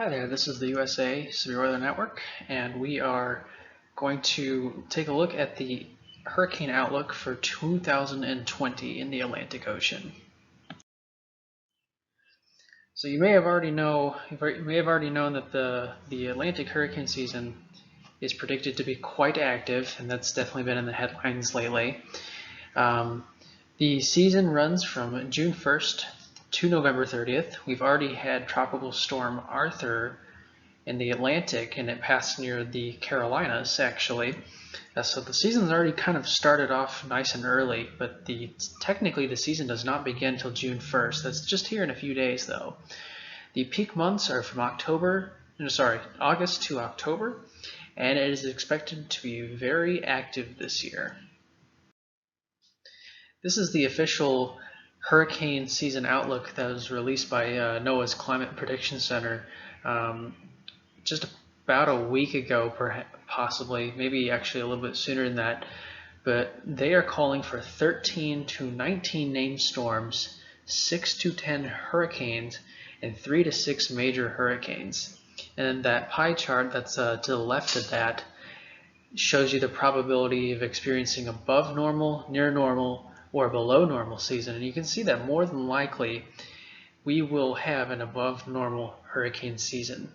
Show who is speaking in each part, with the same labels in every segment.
Speaker 1: Hi there, this is the USA Severe Weather Network, and we are going to take a look at the hurricane outlook for 2020 in the Atlantic Ocean. So you may have already known that the Atlantic hurricane season is predicted to be quite active, and that's definitely been in the headlines lately. The season runs from June 1st to November 30th. We've already had Tropical Storm Arthur in the Atlantic, and it passed near the Carolinas, actually. So the season's already kind of started off nice and early, but technically the season does not begin until June 1st. That's just here in a few days, though. The peak months are from August to October, and it is expected to be very active this year. This is the official hurricane season outlook that was released by NOAA's Climate Prediction Center just about a week ago, possibly, maybe actually a little bit sooner than that. But they are calling for 13 to 19 named storms, 6 to 10 hurricanes, and 3 to 6 major hurricanes. And that pie chart that's to the left of that shows you the probability of experiencing above normal, near normal, or below normal season. And you can see that more than likely we will have an above normal hurricane season.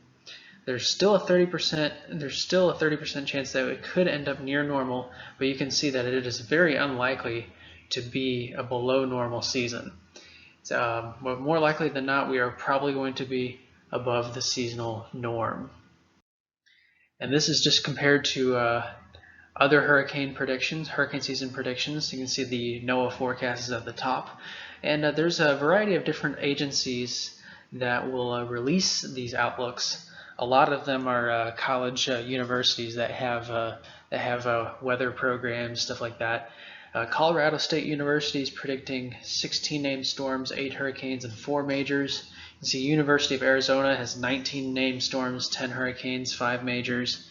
Speaker 1: There's still a 30% chance that it could end up near normal, but you can see that it is very unlikely to be a below normal season. But more likely than not, we are probably going to be above the seasonal norm. And this is just compared to other hurricane season predictions. You can see the NOAA forecast is at the top. And there's a variety of different agencies that will release these outlooks. A lot of them are college universities that have weather programs, stuff like that. Colorado State University is predicting 16 named storms, 8 hurricanes, and 4 majors. You can see University of Arizona has 19 named storms, 10 hurricanes, 5 majors.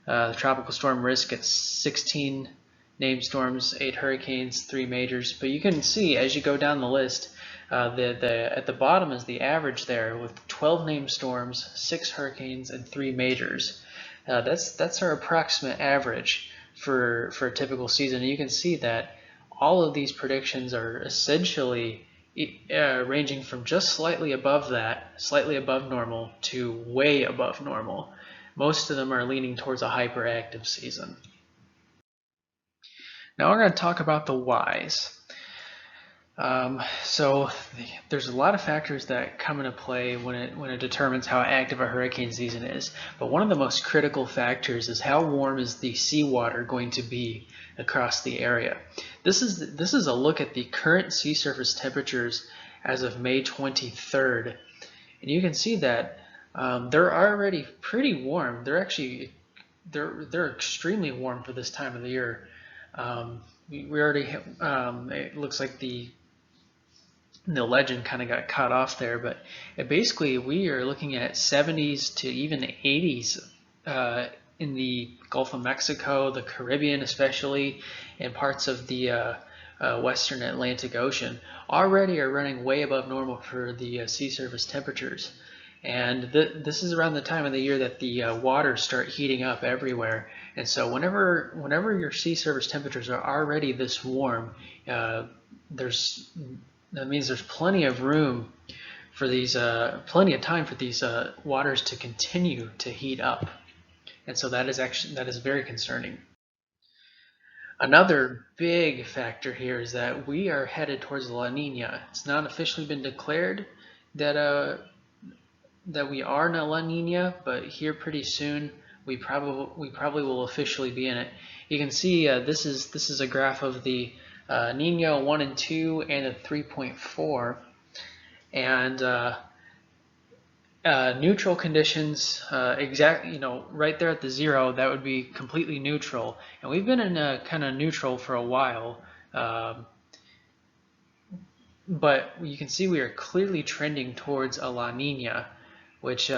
Speaker 1: The tropical storm risk at 16 named storms, 8 hurricanes, 3 majors. But you can see as you go down the list, at the bottom is the average there with 12 named storms, 6 hurricanes, and 3 majors. That's our approximate average for a typical season. And you can see that all of these predictions are essentially ranging from just slightly above normal, to way above normal. Most of them are leaning towards a hyperactive season. Now we're going to talk about the whys. So there's a lot of factors that come into play when it determines how active a hurricane season is. But one of the most critical factors is how warm is the seawater going to be across the area. This is a look at the current sea surface temperatures as of May 23rd, and you can see that they're already pretty warm. They're extremely warm for this time of the year. We already it looks like the legend kind of got cut off there, but basically we are looking at 70s to even 80s in the Gulf of Mexico, the Caribbean especially, and parts of the western Atlantic Ocean already are running way above normal for the sea surface temperatures. And this is around the time of the year that the waters start heating up everywhere. And so whenever your sea surface temperatures are already this warm, that means there's plenty of room for these, plenty of time for these waters to continue to heat up. And so that is very concerning. Another big factor here is that we are headed towards La Nina. It's not officially been declared that we are in a La Nina, but here pretty soon we probably will officially be in it. You can see this is a graph of the Nino 1 and 2 and a 3.4, and neutral conditions, right there at the 0, that would be completely neutral. And we've been in a kind of neutral for a while, but you can see we are clearly trending towards a La Nina, which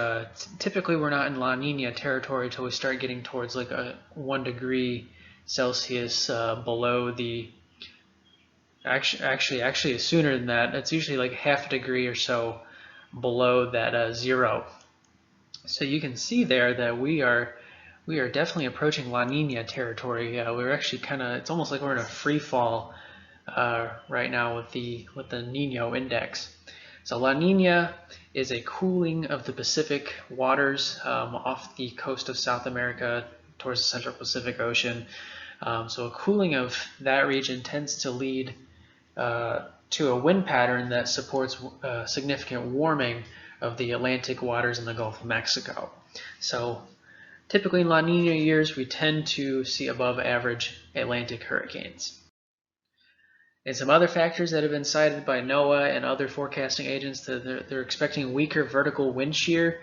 Speaker 1: typically we're not in La Nina territory until we start getting towards like a 1 degree Celsius below the, actually sooner than that. It's usually like half a degree or so below that 0. So you can see there that we are definitely approaching La Nina territory. We're actually it's almost like we're in a free fall right now with the Nino index. So La Nina is a cooling of the Pacific waters off the coast of South America towards the Central Pacific Ocean. So a cooling of that region tends to lead to a wind pattern that supports significant warming of the Atlantic waters in the Gulf of Mexico. So typically in La Nina years, we tend to see above average Atlantic hurricanes. And some other factors that have been cited by NOAA and other forecasting agents, that they're expecting weaker vertical wind shear,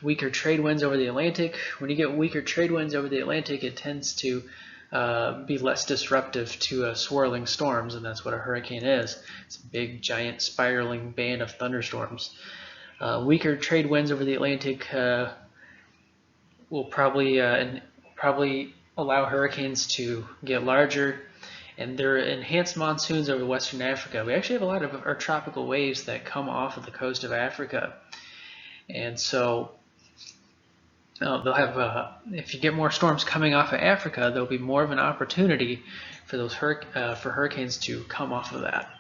Speaker 1: weaker trade winds over the Atlantic. When you get weaker trade winds over the Atlantic, it tends to be less disruptive to swirling storms, and that's what a hurricane is. It's a big, giant, spiraling band of thunderstorms. Weaker trade winds over the Atlantic will probably allow hurricanes to get larger, and there are enhanced monsoons over Western Africa. We actually have a lot of our tropical waves that come off of the coast of Africa, and so they'll have, if you get more storms coming off of Africa, there'll be more of an opportunity for those for hurricanes to come off of that.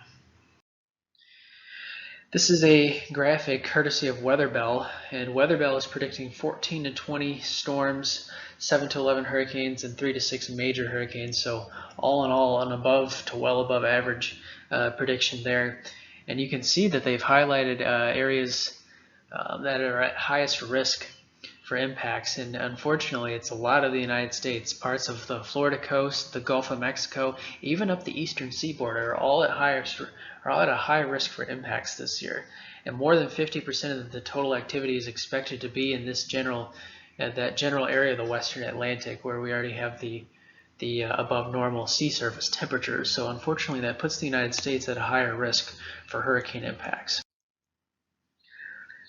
Speaker 1: This is a graphic courtesy of WeatherBell, and WeatherBell is predicting 14 to 20 storms, 7 to 11 hurricanes, and 3 to 6 major hurricanes. So all in all, an above to well above average prediction there. And you can see that they've highlighted areas that are at highest risk for impacts, and unfortunately it's a lot of the United States. Parts of the Florida coast, the Gulf of Mexico, even up the eastern seaboard are all at a high risk for impacts this year, and more than 50% of the total activity is expected to be in this that general area of the Western Atlantic, where we already have the above normal sea surface temperatures. So unfortunately that puts the United States at a higher risk for hurricane impacts.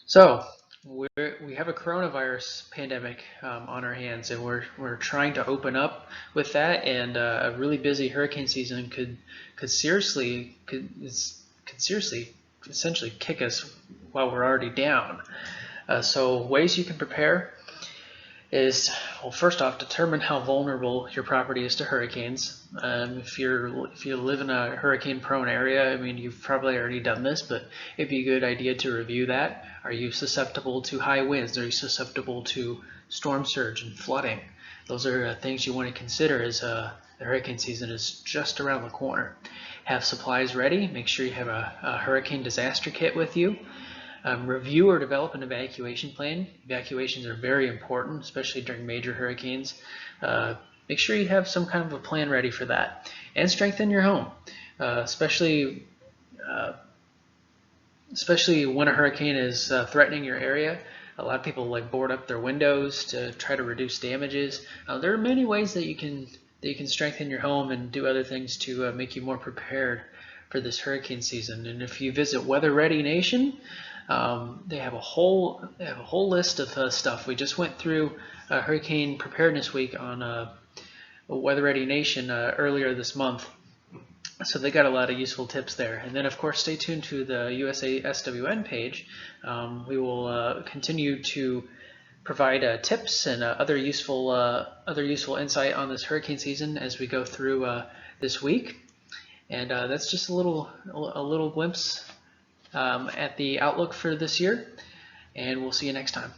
Speaker 1: So we have a coronavirus pandemic on our hands, and we're trying to open up with that, and a really busy hurricane season could seriously essentially kick us while we're already down. So ways you can prepare is, well, first off, determine how vulnerable your property is to hurricanes. If you live in a hurricane-prone area, I mean, you've probably already done this, but it'd be a good idea to review that. Are you susceptible to high winds? Are you susceptible to storm surge and flooding? Those are things you want to consider as the hurricane season is just around the corner. Have supplies ready. Make sure you have a hurricane disaster kit with you. Review or develop an evacuation plan. Evacuations are very important, especially during major hurricanes. Make sure you have some kind of a plan ready for that. And strengthen your home, especially when a hurricane is threatening your area. A lot of people board up their windows to try to reduce damages. There are many ways that you can strengthen your home and do other things to make you more prepared for this hurricane season. And if you visit Weather Ready Nation, they have a whole list of stuff. We just went through Hurricane Preparedness Week on Weather Ready Nation earlier this month, so they got a lot of useful tips there. And then, of course, stay tuned to the USASWN page. We will continue to provide tips and other useful insight on this hurricane season as we go through this week. And that's just a little glimpse at the outlook for this year, and we'll see you next time.